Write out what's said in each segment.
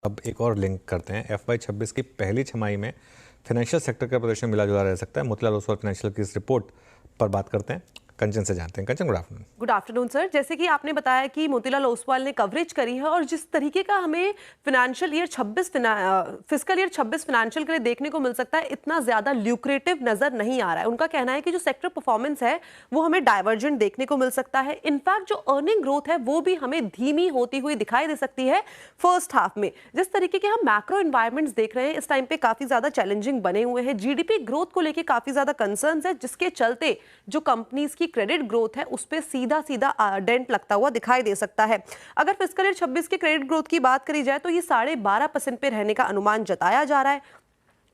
अब एक और लिंक करते हैं। FY26 की पहली छमाही में फाइनेंशियल सेक्टर का प्रदर्शन मिला जुला रह सकता है। मोतीलाल ओसवाल फाइनेंशियल की इस रिपोर्ट पर बात करते हैं, कंचन से जानते हैं। Kanchan, good afternoon. Good afternoon sir. जैसे कि आपने बताया कि मोतीलाल ओसवाल ने कवरेज करी है और जिस तरीके का हमें फिस्कल ईयर 26 फाइनेंशियल के लिए देखने को मिल सकता है, इतना ज्यादा ल्यूक्रेटिव नजर नहीं आ रहा है। उनका कहना है कि जो सेक्टर परफॉर्मेंस है वो हमें डाइवर्जेंट देखने को मिल सकता है। इनफैक्ट जो अर्निंग ग्रोथ है वो भी हमें धीमी होती हुई दिखाई दे सकती है फर्स्ट हाफ में। जिस तरीके के हम मैक्रो एनवायरमेंट्स देख रहे हैं इस टाइम पे काफी ज्यादा चैलेंजिंग बने हुए हैं। जीडीपी ग्रोथ को लेकर काफी ज्यादा कंसर्न्स है, जिसके चलते जो कंपनीज की क्रेडिट ग्रोथ है उस पर सीधा सीधा डेंट लगता हुआ दिखाई दे सकता है। अगर फिस्कल ईयर 26 के क्रेडिट ग्रोथ की बात करी जाए तो ये 12.5% पे रहने का अनुमान जताया जा रहा है।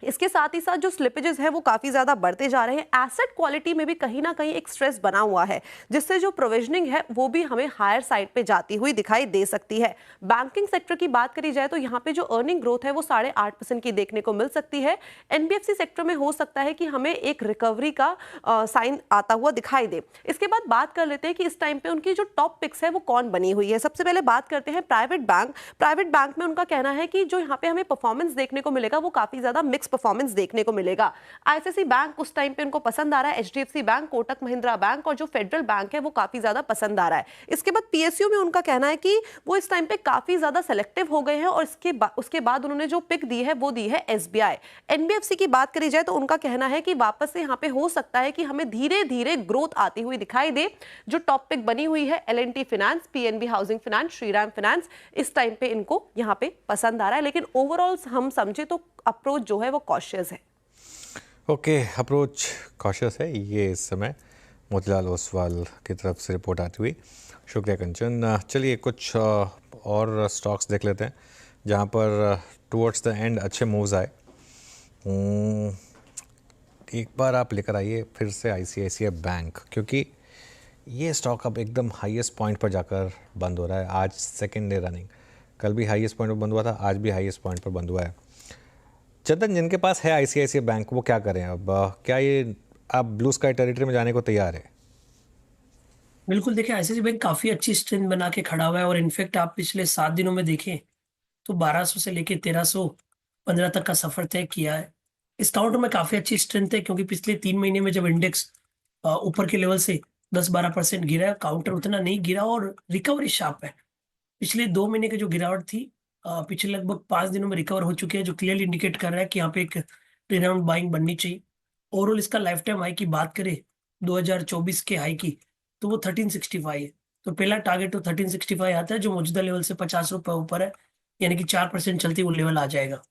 इसके साथ ही साथ जो स्लिपेजेस है वो काफी ज्यादा बढ़ते जा रहे हैं। एसेट क्वालिटी में भी कहीं ना कहीं एक स्ट्रेस बना हुआ है, जिससे जो प्रोविजनिंग है वो भी हमें हायर साइड पे जाती हुई दिखाई दे सकती है। बैंकिंग सेक्टर की बात करी जाए तो यहाँ पे जो अर्निंग ग्रोथ है वो 8.5% की देखने को मिल सकती है। एनबीएफसी सेक्टर में हो सकता है कि हमें एक रिकवरी का साइन आता हुआ दिखाई दे। इसके बाद बात कर लेते हैं कि इस टाइम पे उनकी जो टॉप पिक्स है वो कौन बनी हुई है। सबसे पहले बात करते हैं प्राइवेट बैंक में उनका कहना है कि जो यहाँ पे हमें परफॉर्मेंस देखने को मिलेगा वो काफी ज्यादा मिक्स परफॉर्मेंस देखने को मिलेगा। आईसीआईसी बैंक उस टाइम पे उनको पसंद आ रहा है, HDFC bank, Kotak Mahindra bank और जो फेडरल बैंक है वो काफी ज्यादा पसंद आ रहा है। इसके बाद पीएसयू में उनका कहना है कि वो इस टाइम पे काफी ज्यादा सेलेक्टिव हो गए हैं और उसके बाद उन्होंने जो पिक दी है वो दी है एसबीआई। एनबीएफसी की बात करी जाए तो उनका कहना है कि वापस से यहाँ पे हो सकता है कि हमें धीरे धीरे ग्रोथ आती हुई दिखाई दे। जो टॉप पिक बनी हुई है L&T finance, PNB housing finance, Shriram finance, इस टाइम पे इनको यहाँ पे पसंद आ रहा है। लेकिन ओवरऑल हम समझे तो अप्रोच जो है वो कॉशियस है। ओके, अप्रोच कॉशियस है ये इस समय मोतीलाल ओसवाल की तरफ से रिपोर्ट आती हुई। शुक्रिया कंचन। चलिए कुछ और स्टॉक्स देख लेते हैं जहाँ पर टुवर्ड्स द एंड अच्छे मूव्स आए। एक बार आप लेकर आइए फिर से आईसीआईसीआई बैंक, क्योंकि ये स्टॉक अब एकदम हाईएस्ट पॉइंट पर जाकर बंद हो रहा है। आज सेकेंड डे रनिंग, कल भी हाईएस्ट पॉइंट पर बंद हुआ था, आज भी हाईएस्ट पॉइंट पर बंद हुआ है। चंदन, जिनके पास है आईसीआईसीआई बैंक वो क्या करें अब? क्या ये आप ब्लू स्काई टेरिटरी में जाने को तैयार है? बिल्कुल, देखिए आईसीआईसी बैंक काफी अच्छी स्ट्रेंथ बना के खड़ा हुआ है और इनफैक्ट आप पिछले 7 दिनों में देखें तो 1200 से लेके 1315 तक का सफर तय किया है। इस काउंटर में काफी अच्छी स्ट्रेंथ है क्योंकि पिछले 3 महीने में जब इंडेक्स ऊपर के लेवल से 10-12% गिरा है, काउंटर उतना नहीं गिरा और रिकवरी शार्प है। पिछले 2 महीने की जो गिरावट थी पिछले लगभग 5 दिनों में रिकवर हो चुकी है, जो क्लियरली इंडिकेट कर रहा है कि यहाँ पे एक रिनाउंड बाइंग बननी चाहिए। ओवरऑल इसका लाइफ टाइम हाई की बात करें 2024 के हाई की, तो वो 1365 है। तो पहला टारगेट तो 1365 आता है, जो मौजूदा लेवल से ₹50 ऊपर है, यानी कि 4% चलते वो लेवल आ जाएगा।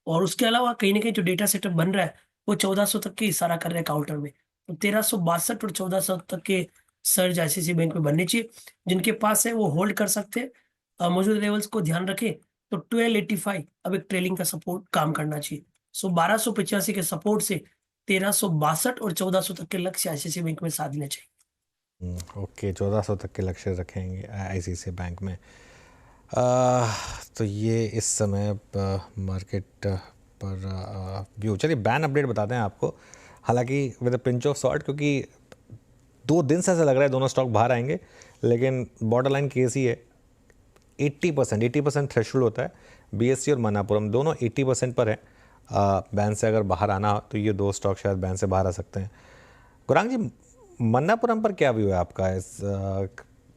और उसके अलावा कहीं न कहीं जो डेटा सेटअप बन रहा है, वो 1400 तक की इशारा कर रहा है काउंटर में। तो 1362 और 1400 तक के सर्ज आईसीआईसी बैंक में बनने चाहिए। जिनके पास है वो होल्ड कर सकते हैं। मौजूदा लेवल्स को ध्यान रखें तो 1285 अब एक ट्रेलिंग का सपोर्ट काम करना चाहिए। सो 1285 के सपोर्ट से 1362 और 1400 तक के लक्ष्य आईसीआईसी बैंक में साधने चाहिए। ओके, 1400 तक के लक्ष्य रखेंगे आईसीआईसीआई बैंक में। तो ये इस समय मार्केट पर व्यू। चलिए बैन अपडेट बताते हैं आपको, हालांकि with a pinch of salt, क्योंकि 2 दिन से ऐसा लग रहा है दोनों स्टॉक बाहर आएंगे, लेकिन बॉर्डर लाइन केस ही है। 80% थ्रेशोल्ड होता है। बीएससी और मन्नापुरम दोनों 80% पर है। बैन से अगर बाहर आना तो ये 2 स्टॉक शायद बैन से बाहर आ सकते हैं। गुरांग जी, मन्नापुरम पर क्या व्यू है आपका?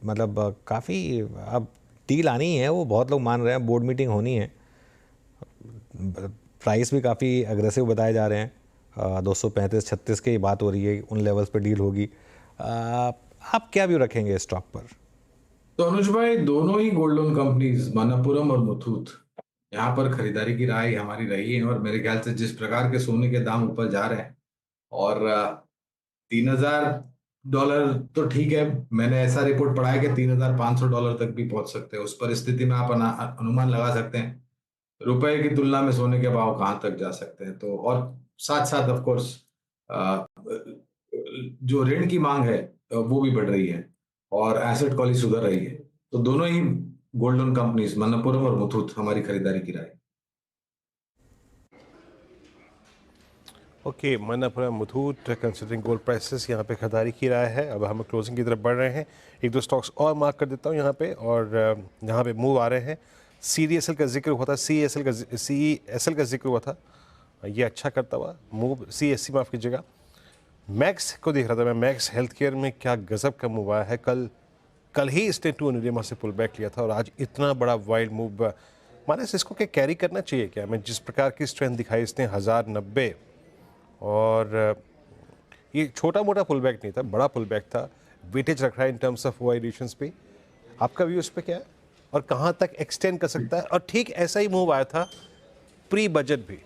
मतलब काफ़ी अब डील आनी ही है, वो बहुत लोग मान रहे हैं, बोर्ड मीटिंग होनी है, प्राइस भी काफ़ी अग्रेसिव बताए जा रहे हैं। 235-36 की बात हो रही है, उन लेवल्स पर डील होगी। आप क्या व्यू रखेंगे स्टॉक पर? तो अनुज भाई, दोनों ही गोल्ड लोन कंपनीज मणप्पुरम और मुथूट यहाँ पर खरीदारी की राय हमारी रही है। और मेरे ख्याल से जिस प्रकार के सोने के दाम ऊपर जा रहे हैं और $3000 तो ठीक है, मैंने ऐसा रिपोर्ट पढ़ा है कि $3500 तक भी पहुंच सकते हैं। उस परिस्थिति में आप अनुमान लगा सकते हैं रुपए की तुलना में सोने के भाव कहाँ तक जा सकते हैं। तो और साथ साथ ऑफ कोर्स जो ऋण की मांग है वो भी बढ़ रही है और एसेट क्वालिटी सुधर रही है। तो दोनों ही गोल्ड लोन कंपनीज मणप्पुरम और मुथूट हमारी खरीदारी की राय। Okay, Manappuram, Muthoot, considering gold prices यहाँ पे खरीदारी की राय है। अब हम क्लोजिंग की तरफ बढ़ रहे हैं। 1-2 स्टॉक्स और मार्क कर देता हूँ यहाँ पे, और यहाँ पे मूव आ रहे हैं। CDSL का जिक्र हुआ था, CESL का जिक्र हुआ था, ये अच्छा करता हुआ मूव, CSC माफ़ कीजिएगा। मैक्स को देख रहा था मैं, मैक्स हेल्थ केयर में क्या गजब का मूव आया है। कल ही इसने 2 निरमा से पुल बैक लिया था और आज इतना बड़ा वाइल्ड मूव। माने इसको क्या कैरी करना चाहिए क्या? मैं जिस प्रकार की स्ट्रेंथ दिखाई इसने 1090, और ये छोटा मोटा पुल बैक नहीं था, बड़ा पुल बैक था। वेटेज रख रहा है in terms of OI additions पे। आपका व्यू इस पे क्या है और कहाँ तक एक्सटेंड कर सकता है? और ठीक ऐसा ही मूव आया था प्री बजट भी।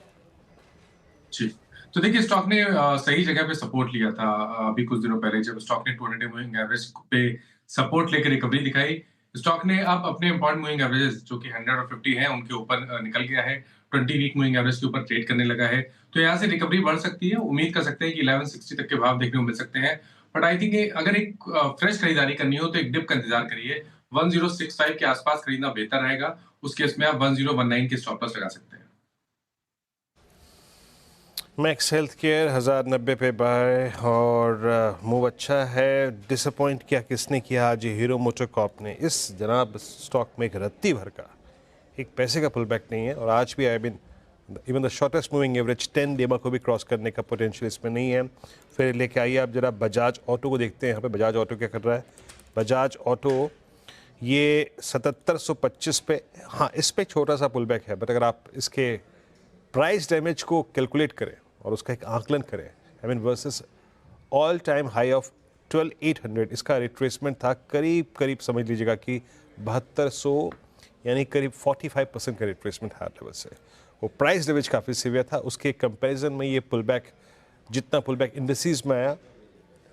जी, तो देखिए स्टॉक ने सही जगह पे सपोर्ट लिया था अभी कुछ दिनों पहले, जब स्टॉक ने 200 मूविंग एवरेज पे सपोर्ट लेकर रिकवरी दिखाई। स्टॉक ने अब अपने इंपॉर्टेंट मूविंग एवरेजेस जो कि 100 और 50 हैं उनके ऊपर निकल गया है, 20 वीक मूविंग एवरेज के ऊपर ट्रेड करने लगा है, तो यहाँ से रिकवरी बढ़ सकती है। उम्मीद कर सकते हैं कि 1160 तक के भाव देखने को मिल सकते हैं, बट आई थिंक अगर एक फ्रेश खरीदारी करनी हो तो एक डिप का इंतजार करिए। 1065 के आसपास खरीदना बेहतर रहेगा, उस केस में आप 1019 के स्टॉप लॉस लगा सकते हैं। मैक्स हेल्थ केयर 1090 पे बाय, और मूव अच्छा है। डिसअपॉइंट किया किसने किया? आज हीरो मोटर कॉर्प ने। इस जनाब स्टॉक में एक रत्ती भर का एक पैसे का पुल बैक नहीं है, और आज भी I mean even the shortest moving average 10 डेमा को भी क्रॉस करने का पोटेंशियल इसमें नहीं है। फिर लेके आइए आप जरा बजाज ऑटो को देखते हैं। यहाँ पे बजाज ऑटो क्या कर रहा है? बजाज ऑटो ये 7725 पे, हाँ इस पे छोटा सा पुल बैक है, बट अगर आप इसके प्राइस डैमेज को कैलकुलेट करें और उसका एक आकलन करें, I mean versus all time high of 12800, इसका रिट्रेसमेंट था करीब समझ लीजिएगा कि 7200, यानी करीब 45% का रिट्रेसमेंट हायर लेवल से। वो प्राइस डैमेज काफ़ी सीवियर था, उसके कंपैरिजन में ये पुल बैक, जितना पुल बैक इंडिसेस में आया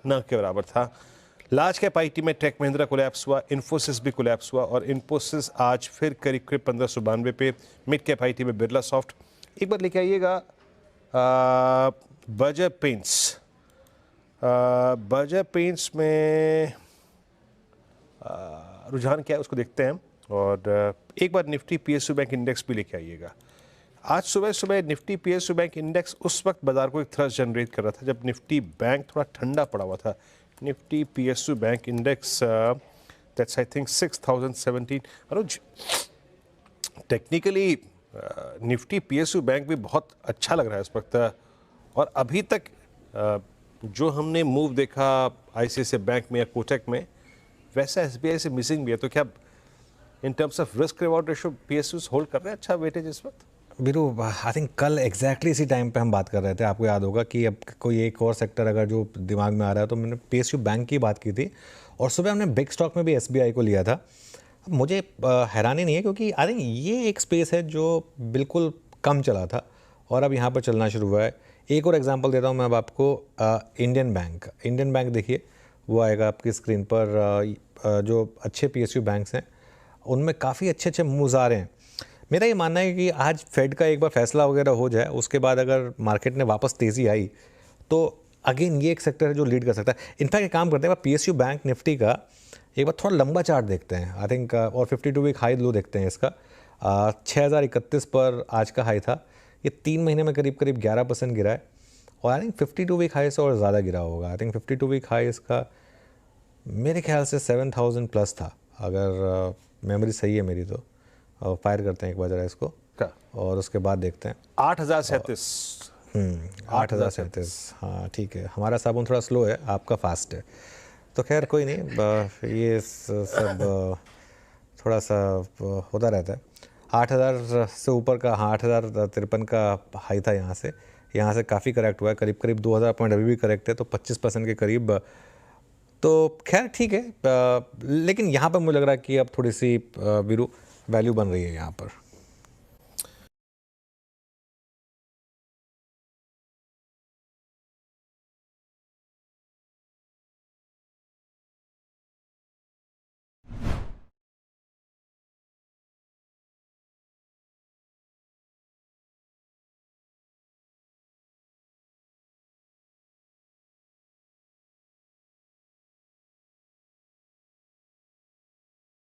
ना के बराबर था। लार्ज कैप आईटी में टेक महिंद्रा कोलैप्स हुआ, इन्फोसिस भी कोलैप्स हुआ, और इन्फोसिस आज फिर करीब 1592 पे। मिड कैप आईटी में बिरला सॉफ्ट। एक बार लेके आइएगा बर्जर पेंट्स। बर्जर पेंट्स में रुझान क्या है उसको देखते हैं, और एक बार निफ्टी पीएसयू बैंक इंडेक्स भी लेके आइएगा। आज सुबह निफ्टी पीएसयू बैंक इंडेक्स उस वक्त बाजार को एक थ्रस्ट जनरेट कर रहा था जब निफ्टी बैंक थोड़ा ठंडा पड़ा हुआ था। Nifty PSU bank index that's I think 6017। Anuj, technically Nifty PSU bank भी बहुत अच्छा लग रहा है इस वक्त, और अभी तक जो हमने मूव देखा आईसीआईसीआई बैंक में या कोटक में, वैसा एसबीआई से मिसिंग भी है। तो क्या इन terms of risk reward ratio PSU hold कर रहे हैं अच्छा वेटेज इस वक्त? बीरू, आई थिंक कल एग्जैक्टली इसी टाइम पे हम बात कर रहे थे, आपको याद होगा कि अब कोई एक और सेक्टर अगर जो दिमाग में आ रहा है तो मैंने पीएसयू बैंक की बात की थी, और सुबह हमने बिग स्टॉक में भी एसबीआई को लिया था। मुझे हैरानी नहीं है क्योंकि आई थिंक ये एक स्पेस है जो बिल्कुल कम चला था और अब यहाँ पर चलना शुरू हुआ है। एक और एग्जांपल देता हूँ मैं अब आपको, इंडियन बैंक देखिए, वो आएगा आपकी स्क्रीन पर। जो अच्छे पीएसयू बैंक्स हैं उनमें काफ़ी अच्छे मूव्स आ रहे हैं। मेरा ये मानना है कि आज फेड का एक बार फैसला वगैरह हो जाए, उसके बाद अगर मार्केट ने वापस तेज़ी आई तो अगेन ये एक सेक्टर है जो लीड कर सकता है। इनफैक्ट एक काम करते हैं, पीएसयू बैंक निफ्टी का एक बार थोड़ा लंबा चार्ट देखते हैं आई थिंक, और 52 वीक हाई लो देखते हैं इसका। 6031 पर आज का हाई था, ये 3 महीने में करीब 11% गिरा है, और आई थिंक 52 वीक हाई से और ज़्यादा गिरा होगा। आई थिंक 52 वीक हाई इसका मेरे ख्याल से 7000 प्लस था, अगर मेमोरी सही है मेरी तो। फायर करते हैं एक बार जरा इसको क्या? और उसके बाद देखते हैं 8037। 8037, हाँ ठीक है। हमारा साबुन थोड़ा स्लो है, आपका फास्ट है, तो खैर कोई नहीं, ये सब थोड़ा सा होता रहता है। 8000 से ऊपर का, हाँ 8053 का हाई था, यहाँ से काफ़ी करेक्ट हुआ है, करीब 2000 पॉइंट अभी भी करेक्ट है, तो 25% के करीब। तो खैर ठीक है, लेकिन यहाँ पर मुझे लग रहा है कि अब थोड़ी सी वीरू वैल्यू बन रही है यहाँ पर।